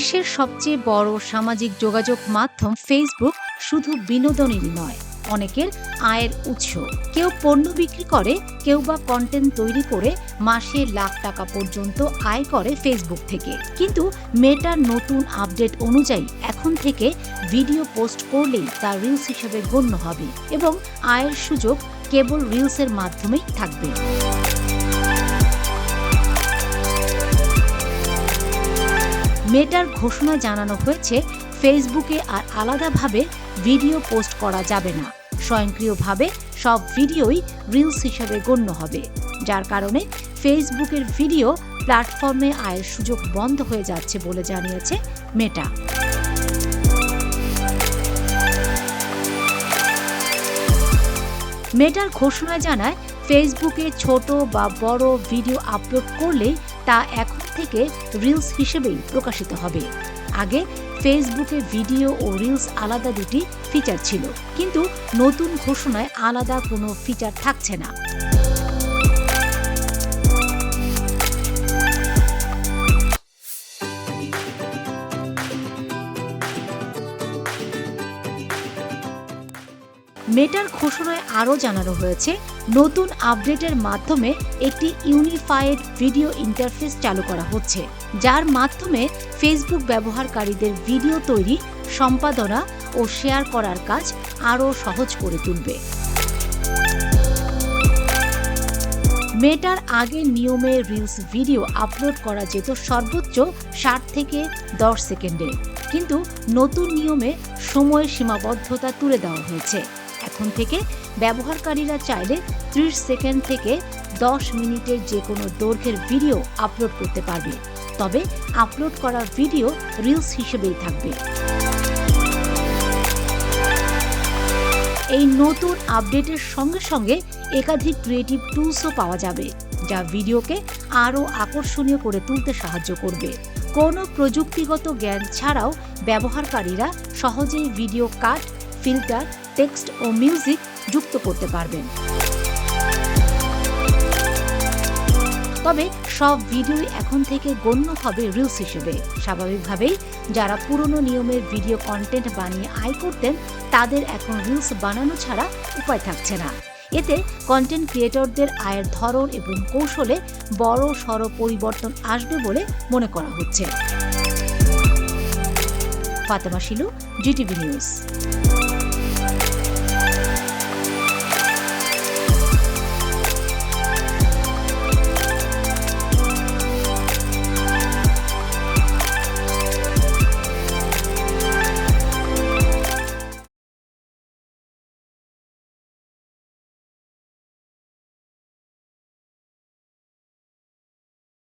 বিশ্বের সবচেয়ে বড় সামাজিক যোগাযোগ মাধ্যম ফেসবুক শুধু বিনোদনেরই নয়, অনেকের আয়ের উৎস। কেউ পণ্য বিক্রি করে, কেউ বা কন্টেন্ট তৈরি করে মাসে লাখ টাকা পর্যন্ত আয় করে ফেসবুক থেকে। কিন্তু মেটার নতুন আপডেট অনুযায়ী এখন থেকে ভিডিও পোস্ট করলেই তা রিলস হিসেবে গণ্য হবে এবং আয়ের সুযোগ কেবল রিলসের মাধ্যমেই থাকবে। মেটার ঘোষণায় জানানো হয়েছে, ফেসবুকে আর আলাদাভাবে ভিডিও পোস্ট করা যাবে না। স্বয়ংক্রিয়ভাবে সব ভিডিওই রিলস হিসেবে গণ্য হবে, যার কারণে ফেসবুকের ভিডিও প্ল্যাটফর্মে আয়ের সুযোগ বন্ধ হয়ে যাচ্ছে বলে জানিয়েছে মেটা। মেটার ঘোষণায় জানায়, ফেসবুকে ছোট বা বড় ভিডিও আপলোড করলেই তা এখন থেকে রিলস হিসেবেই প্রকাশিত হবে। আগে ফেসবুকে ভিডিও ও রিলস আলাদা দুটি ফিচার ছিল, কিন্তু নতুন ঘোষণায় আলাদা কোনো ফিচার থাকছে না। মেটার ঘোষণায় আরও জানানো হয়েছে, নতুন আপডেটের মাধ্যমে একটি ইউনিফাইড ভিডিও ইন্টারফেস চালু করা হচ্ছে, যার মাধ্যমে ফেসবুক ব্যবহারকারীদের ভিডিও তৈরি, সম্পাদনা ও শেয়ার করার কাজ আরও সহজ করে তুলবে। মেটার আগের নিয়মে রিলস ভিডিও আপলোড করা যেত সর্বোচ্চ 60 থেকে 10 সেকেন্ডে, কিন্তু নতুন নিয়মে সময় সীমাবদ্ধতা তুলে দেওয়া হয়েছে। এখন থেকে ব্যবহারকারীরা চাইলে 30 সেকেন্ড থেকে 10 মিনিটের যে কোনো দৈর্ঘ্যের ভিডিও আপলোড করতে পারবে, তবে আপলোড করা ভিডিও রিলস হিসেবেই থাকবে। এই নতুন আপডেটের সঙ্গে সঙ্গে একাধিক ক্রিয়েটিভ টুলসও পাওয়া যাবে, যা ভিডিওকে আরও আকর্ষণীয় করে তুলতে সাহায্য করবে। কোনো প্রযুক্তিগত জ্ঞান ছাড়াও ব্যবহারকারীরা সহজেই ভিডিও কাট, ফিল্টার, টেক্সট ও মিউজিক যুক্ত করতে পারবেন। তবে সব ভিডিওই এখন থেকে গণ্য হবে রিলস হিসেবে। স্বাভাবিকভাবেই যারা পুরনো নিয়মের ভিডিও কন্টেন্ট বানিয়ে আয় করতেন, তাদের এখন রিলস বানানো ছাড়া উপায় থাকছে না। এতে কন্টেন্ট ক্রিয়েটরদের আয়ের ধরন এবং কৌশলে বড় সড় পরিবর্তন আসবে বলে মনে করা হচ্ছে। Fatema Shilu, GTV news.